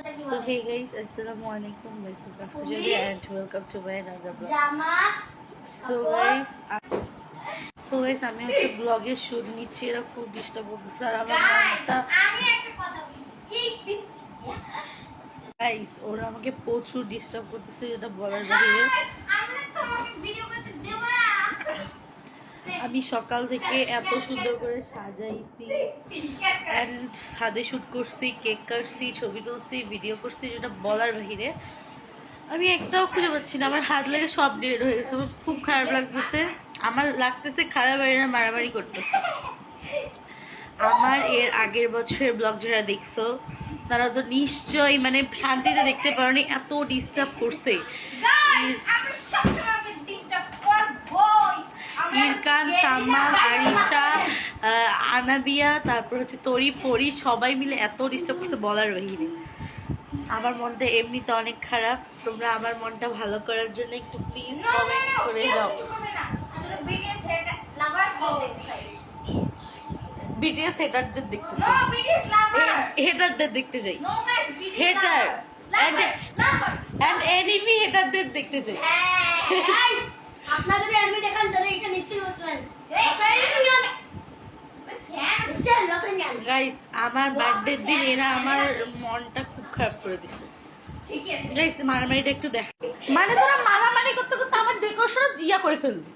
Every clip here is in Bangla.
So hey guys, assalamualaikum, welcome and welcome to my another vlog. So guys, আমি হচ্ছে ব্লগের শুট নিচ্ছি, এরা খুব ডিস্টার্ব করতেছে আর আমার মনটা গাইস ওরা আমাকে প্রচুর ডিস্টার্ব করতেছে, যেটা বলার বাইরে। আমি সকাল থেকে এত সুন্দর করে সাজাইছি অ্যান্ড ছাদে শ্যুট করছি, কেক কাটছি, ছবি তুলছি, ভিডিও করছি, যেটা বলার বাহিরে। আমি একটাও খুঁজে পাচ্ছি না, আমার হাত লেগে সব ডেড হয়ে গেছে। আমার খুব খারাপ লাগতেছে, আমার লাগতেছে খারাপ বাইরে মারামারি করতেছে। আমার এর আগের বছরের ব্লগ যারা দেখছো তারা তো নিশ্চয়ই মানে শান্তিতে দেখতে পারোনি, এত ডিস্টার্ব করছে। ইরকান, সাম্মান, আরিশা, আনাবিয়া, তারপর হচ্ছে তরি, পরি, সবাই মিলে এত ডিস্টার্ব করছে বলার বাহিরে। আমার মনটা এমনিতে অনেক খারাপ। তোমরা আমার মনটা ভালো করার জন্য একটু প্লিজ কমেন্ট করে যাও। বিটিএস হেটারদের দেখতে চাই, হেটারদের দেখতে চাই, হেটার এন্ড এনিমি হেটারদের দেখতে চাই। আপনারা যদি এনিমি দেখেন তাহলে এটা নিশ্চয়ই বসবেন। গাইস আমার বার্থডের দিন এরা আমার মনটা খুব খারাপ করে দিছে। গাইস মারামারিটা একটু দেখ, মানে তোরা মারামারি করতে করতে আমার ডেকোরেশন জিয়া করে ফেলবি।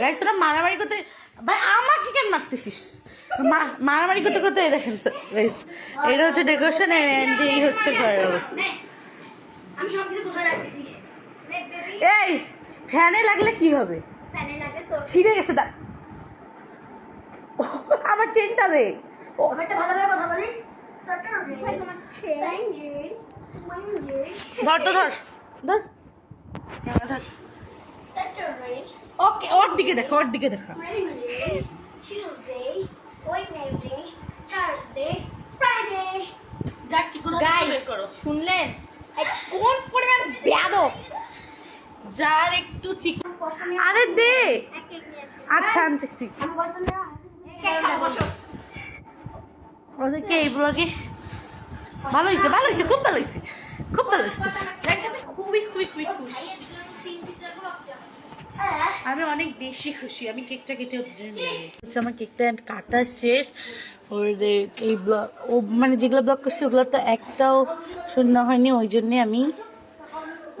গাইস ওরা মারামারি করতে, ভাই আমাকে কেন মারতেছিস? মারামারি করতে করতে দেখেন গাইস, এটা হচ্ছে ডেকোরেশন এন্ড এই হচ্ছে ঘরের অবস্থা। আমি সবকিছু কোথায় রাখছি? এই ফ্যানে লাগলে কি হবে? ফ্যানে লাগে তো ছিঁড়ে গেছে দা, আমার চেনটা দে। আমি একটা ভালোভাবে কথা বলি। ভাই তোমার চেন জি ধর তো ধর ধর ধর। স্যাটারডে, ওকে ওর দিকে দেখা, ওর দিকে দেখা। Monday, Tuesday, Wednesday, Thursday, Friday. যাচ্ছি কোনো বের করো। শুনলেন কোন পরিমাণ বেয়াদব? যার একটু চিকন, আরে দে। আচ্ছা আনতেছি। ওদেরকে এই ব্লগে ভালো হয়েছে, ভালো হয়েছে, খুব ভালো হয়েছে, খুব ভালো হয়েছে। খুবই খুবই খুবই খুশি, আমি অনেক বেশি খুশি। আমি কেকটা কেটে হচ্ছে আমার কেকটা কাটা শেষ। ওর এই ব্লগ ও মানে যেগুলো ব্লগ করছি ওগুলো তো একটাও শূন্য হয়নি, ওই জন্যে আমি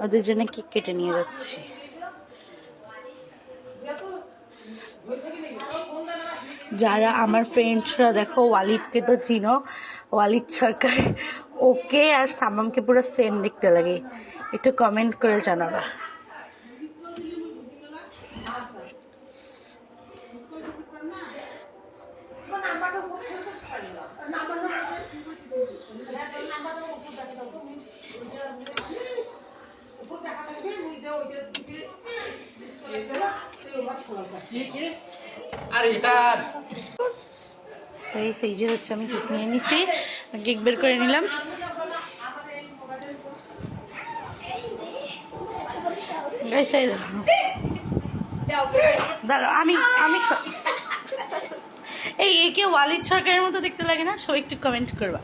ওদের জন্য কেক কেটে নিয়ে যাচ্ছি। যারা আমার ফ্রেন্ডসরা দেখো, ওয়ালিদকে তো চিনো, ওয়ালিদ সরকার, ওকে আর সামামকে পুরো সেম দেখতে লাগে, একটু কমেন্ট করে জানাবা। সেই যে হচ্ছে আমি কেক নিয়ে নিছি, কেক বের করে নিলাম। দাঁড়াও আমি আমি এই একে ওয়ালিদ সরকারের মতো দেখতে লাগে না? সবাই একটু কমেন্ট করবা।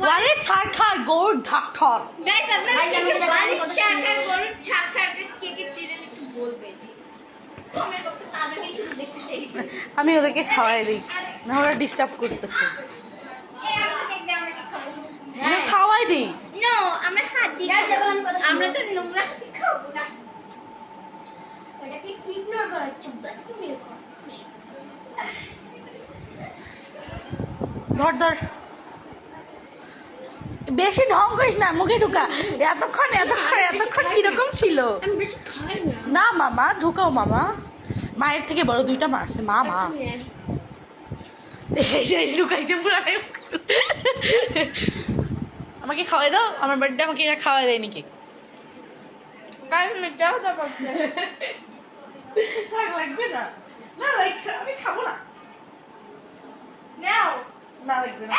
ওয়ালিদ সরকার গৌর ঢাকঠর। আমি ওদেরকে খাওয়াই দিই না, ওরা ডিস্টার্ব করতেছে। খাওয়াই দিই, আমরা তো নোংরা খাবো না। ওটাকে ইগনোর করা হচ্ছে। ধর ধর, বেশি ঢং করিস না, মুখে ঢুকা। এতক্ষণ এতক্ষণ এতক্ষণ কিরকম ছিল? না মামা ঢুকাও, মামা মায়ের থেকে বড় দুইটা মা আছে, মা মা ঢুকাইছে পুরো। আমাকে খাওয়াই দাও, আমার বার্থডে আমাকে এরা খাওয়াই দেয়নি কেক। লাগবে না, না আমি খাবো না, না লাগবে না।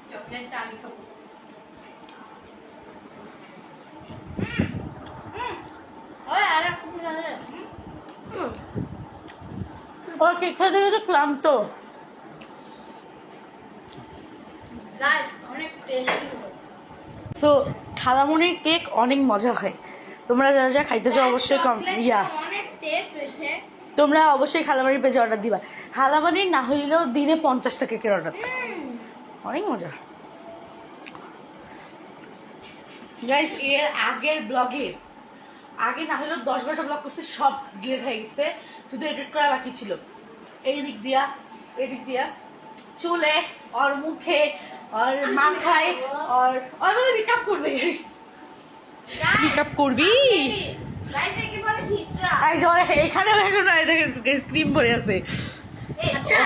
চকলেটটা আমি খাবো। ওর কেক খেতে খেতে ক্লান্ত। তো খালামণির কেক অনেক মজা হয়, তোমরা যারা যারা খাইতে চাও অবশ্যই অনেক টেস্ট হয়েছে। তোমরা অবশ্যই খালামণির পেজে অর্ডার দিবা। খালামণির না হইলেও দিনে 50টা কেকের অর্ডার থাকে, অনেক মজা। গাইস এর আগের ব্লগে আগে না হলেও 10-12টা ব্লগ করছে, সব ডিলিট হয়ে গেছে, শুধু এডিট করা বাকি ছিল। এই দিক দিয়া এদিক দিয়া চুলে আর মুখে আর মাথায় আর মানে মেকআপ করবে। মেকআপ করবি গাইস কি বলে ভিতরা এই যে এখানে এখন ক্রিম পরে আছে। আচ্ছা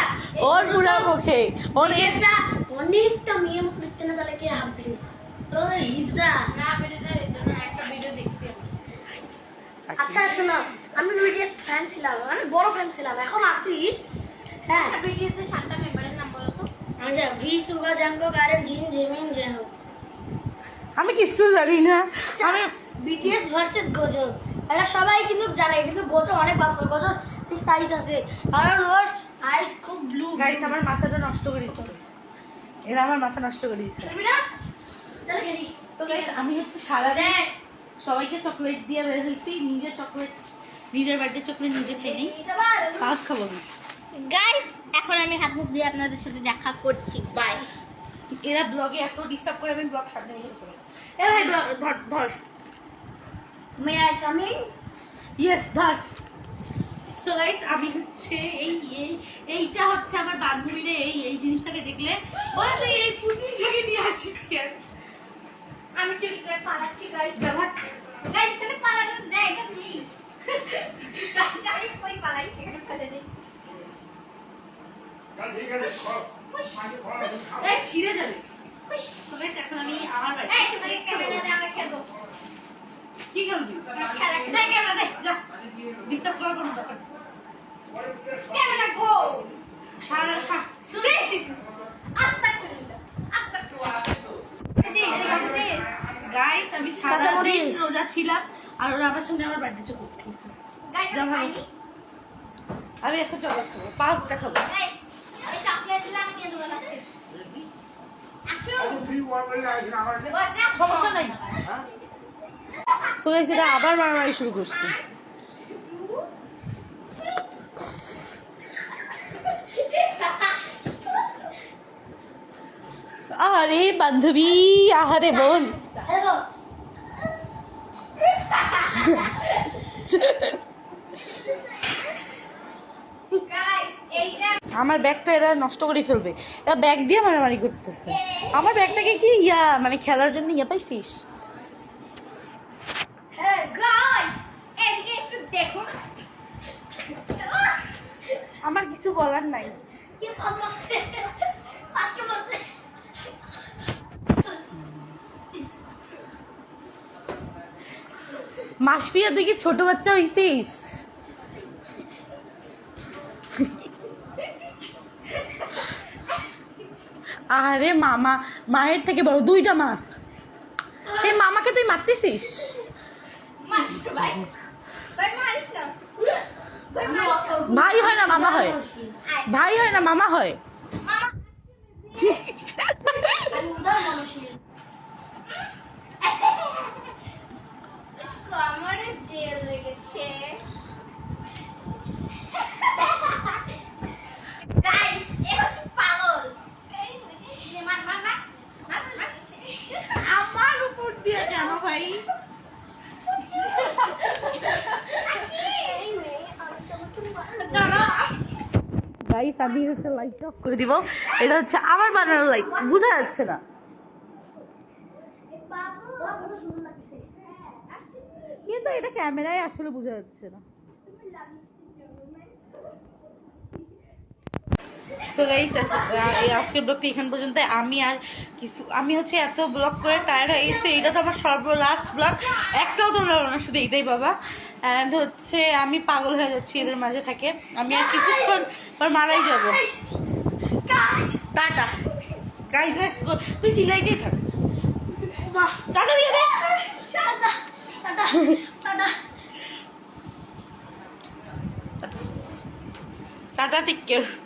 ওর পুরা মুখে ওর এটা অনেকটা মেয়ে মুখ দেখতে না, তাহলে কি হাফিজ তোর হিজা না ভিডিও একটা ভিডিও দেখছি। আচ্ছা শোনো, আমি ভিডিওস ফ্যান ছিলাম, মানে বড় ফ্যান ছিলাম, এখন আসি। হ্যাঁ আচ্ছা ভিডিওতে 7টা মেম্বারের নাম বলো তো। আচ্ছা ভি সুগা জাঙ্গো গারেন জিন জিমিন জেহো। আমি কিছু জানি না। আমি বিটিএস ভার্সেস গোজো, এটা সবাই কিন্তু জানে, কিন্তু গোজো অনেক পাওয়ারফুল। গোজো 6 আইস আছে, কারণ ওর আইস খুব ব্লু। গাইস আমার মাথাটা নষ্ট করে দিচ্ছে, এরা আমার মাথা নষ্ট করে দিচ্ছে। তুমি না চলো খেলি। তো গাইস আমি হচ্ছে সারাদিন সবাইকে চকলেট দিয়ে বের হয়েছি, নিজের চকলেট নিজের বার্থডে চকলেট নিজে খাই নি, কাজ খাবো না। গাইস এখন আমি হাত মুখ দিয়ে আপনাদের সাথে দেখা করছি, বাই। এরা ব্লগে এত ডিস্টার্ব করে, আমি ব্লগ সামনে নিয়ে করে। এ ভাই ব্লগ ধর ধর, মে আই কামিং? ইয়েস ধর। সো গাইস আমি হচ্ছে এইটা হচ্ছে আমার বান্ধবীরে এই জিনিসটাকে দেখলে বলে এই পুঁতিটাকে নিয়ে আসিস কেন? আমি চুরি করে পালাচ্ছি গাইস। ভাগ। গাইস এখানে পালানোর জায়গা নেই। গাইস আমি কই পালাই, এখানে ফেলে দেই। এই ছিঁড়ে যাবে। তো গাইস এখন আমি আমার বাড়ি এই তোমাকে ক্যামেরা দে, আমরা খেলবো। কি করবি? খেলা দে, ক্যামেরা দে। যা ডিস্টার্ব করার কোনো দরকার নেই। ক্যামেরা গো। সারা আস্তাগফিরুল্লাহ, আস্তাগফিরুল্লাহ। গাইস আমি সারা দিন রোজা ছিলাম, আর ওরা আমার সঙ্গে আমার বাড়িতে চকলেট খেয়েছে। গাইস যা ভালো। আমি এখন চকলেট খাবো, 5টা খাবো। এই চকলেট দিলে আমি দিয়ে দেবো আজকে। সমস্যা নাই। সো গাইস এটা আবার মারামারি শুরু করছে। আরে বান্ধবী, আহারে বোন। আমার ব্যাগটা এরা নষ্ট করে ফেলবে, এরা ব্যাগ দিয়ে মারামারি করতেছে। আমার ব্যাগটাকে কি মানে খেলার জন্য পাইছিস? আমার কিছু বলার নাই। মাসফিয়া দেখি ছোট বাচ্চা হইছিস। আরে মামা মায়ের থেকে বড় 2টা মাছ, সেই মামাকে তুই মারতেছিস। ভাই হয় না মামা হয়, ভাই হয় না মামা হয়। আমারে জেল লেগেছে। গাইস এ হচ্ছে পাগল। আমার উপর দিয়ে কেন ভাই? গাইস আমি হচ্ছে লাইট অফ করে দিব, এটা হচ্ছে আমার বানানো লাইট, বোঝা যাচ্ছে না কিন্তু এটা ক্যামেরায় আসলে বোঝা যাচ্ছে না। তো গাইস আজকের ব্লগটা এখান পর্যন্ত। আমি হচ্ছে এত ব্লগ করে টায়ার্ড হয়ে গেছি, এটা তো আমার সর্বলাস্ট ব্লগ, একটাও তোমরা ওনার সাথে এটাই বাবা। অ্যান্ড হচ্ছে আমি পাগল হয়ে যাচ্ছি এদের মাঝে থাকে, আমি আর কিছুক্ষণ পর মারাই যাবো। টাটা গাইস, তুই চিল্লাইতেই থাক, টাটা দিয়ে দে। টাটা। Tata take care.